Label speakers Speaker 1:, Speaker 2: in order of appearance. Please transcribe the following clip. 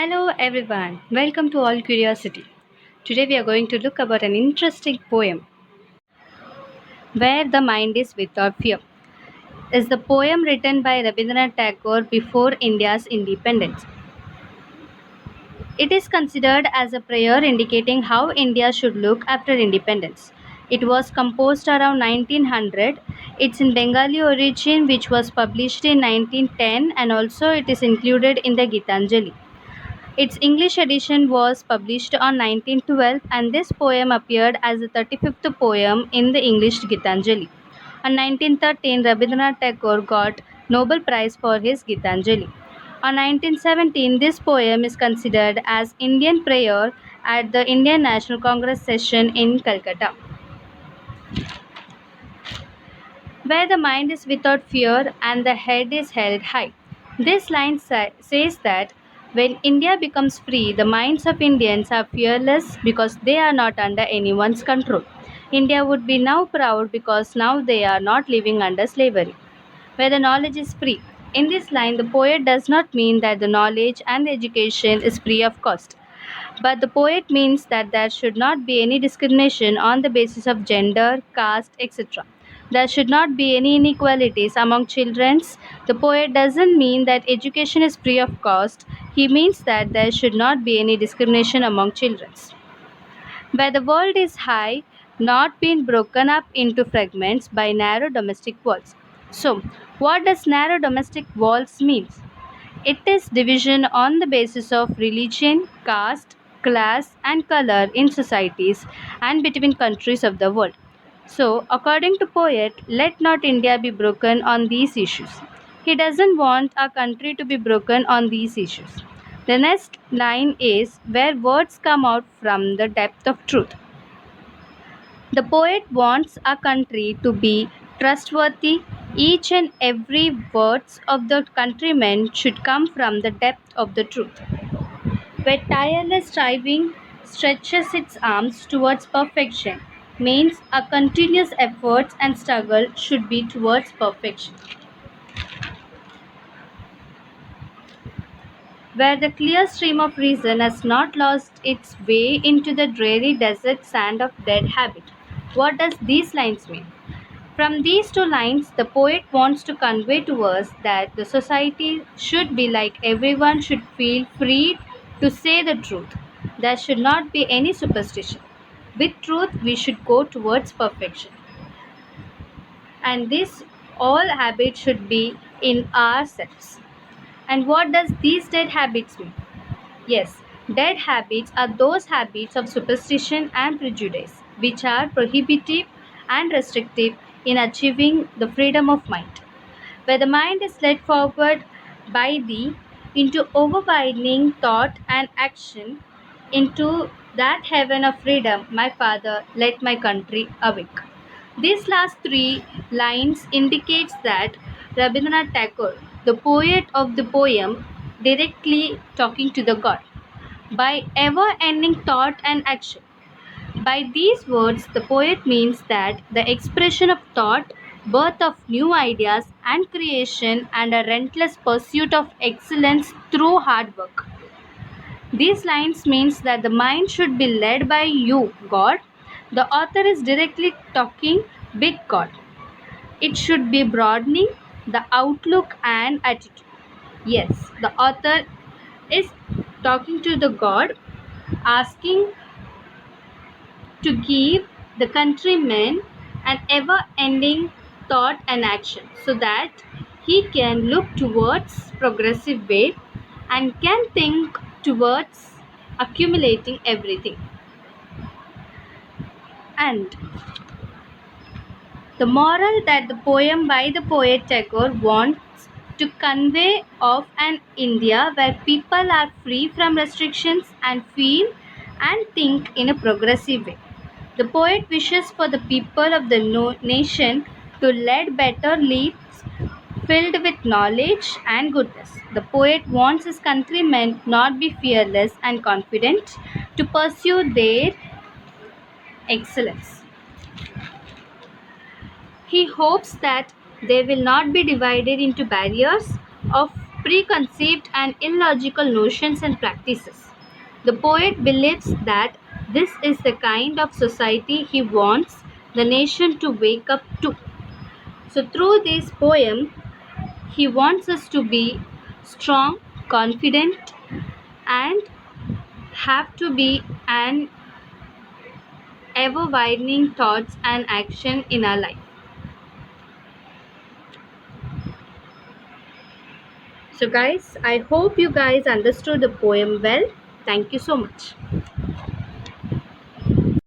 Speaker 1: Hello everyone, welcome to All Curiosity. Today we are going to look about an interesting poem, Where the Mind is Without Fear. Is the poem written by Rabindranath Tagore before India's independence. It is considered as a prayer indicating how India should look after independence. It was composed around 1900. It's in Bengali origin, which was published in 1910, and also it is included in the Gitanjali. Its English edition was published on 1912, and this poem appeared as the 35th poem in the English Gitanjali. On 1913, Rabindranath Tagore got Nobel Prize for his Gitanjali. On 1917, this poem is considered as Indian prayer at the Indian National Congress session in Calcutta, where the mind is without fear and the head is held high. This line says that when India becomes free, the minds of Indians are fearless because they are not under anyone's control. India would be now proud because now they are not living under slavery, where the knowledge is free. In this line, the poet does not mean that the knowledge and the education is free of cost. But the poet means that there should not be any discrimination on the basis of gender, caste, etc. There should not be any inequalities among children. The poet doesn't mean that education is free of cost. He means that there should not be any discrimination among children. Where the world is high, not been broken up into fragments by narrow domestic walls. So, what does narrow domestic walls mean? It is division on the basis of religion, caste, class, and color in societies and between countries of the world. So, according to poet, let not India be broken on these issues. He doesn't want our country to be broken on these issues. The next line is where words come out from the depth of truth. The poet wants our country to be trustworthy. Each and every words of the countrymen should come from the depth of the truth. Where tireless striving stretches its arms towards perfection means a continuous effort and struggle should be towards perfection. Where the clear stream of reason has not lost its way into the dreary desert sand of dead habit. What does these lines mean? From these two lines, the poet wants to convey to us that the society should be like everyone should feel free to say the truth. There should not be any superstition. With truth, we should go towards perfection. And this all habits should be in ourselves. And what does these dead habits mean? Yes, dead habits are those habits of superstition and prejudice which are prohibitive and restrictive in achieving the freedom of mind. Where the mind is led forward by thee into overwhelming thought and action into that heaven of freedom, my Father, let my country awake. These last three lines indicates that Rabindranath Tagore, the poet of the poem, directly talking to the God by ever-ending thought and action. By these words, the poet means that the expression of thought, birth of new ideas and creation, and a relentless pursuit of excellence through hard work. These lines means that the mind should be led by you, God. The author is directly talking with God. It should be broadening the outlook and attitude. Yes, the author is talking to the God, asking to give the countrymen an ever ending thought and action so that he can look towards progressive way and can think towards accumulating everything. And the moral that the poem by the poet Tagore wants to convey of an India where people are free from restrictions and feel and think in a progressive way. The poet wishes for the people of the nation to lead better lives filled with knowledge and goodness. The poet wants his countrymen not be fearless and confident to pursue their excellence. He hopes that they will not be divided into barriers of preconceived and illogical notions and practices. The poet believes that this is the kind of society he wants the nation to wake up to. So, through this poem, he wants us to be strong, confident, and have to be an ever widening thoughts and action in our life. So, guys, I hope you guys understood the poem well. Thank you so much.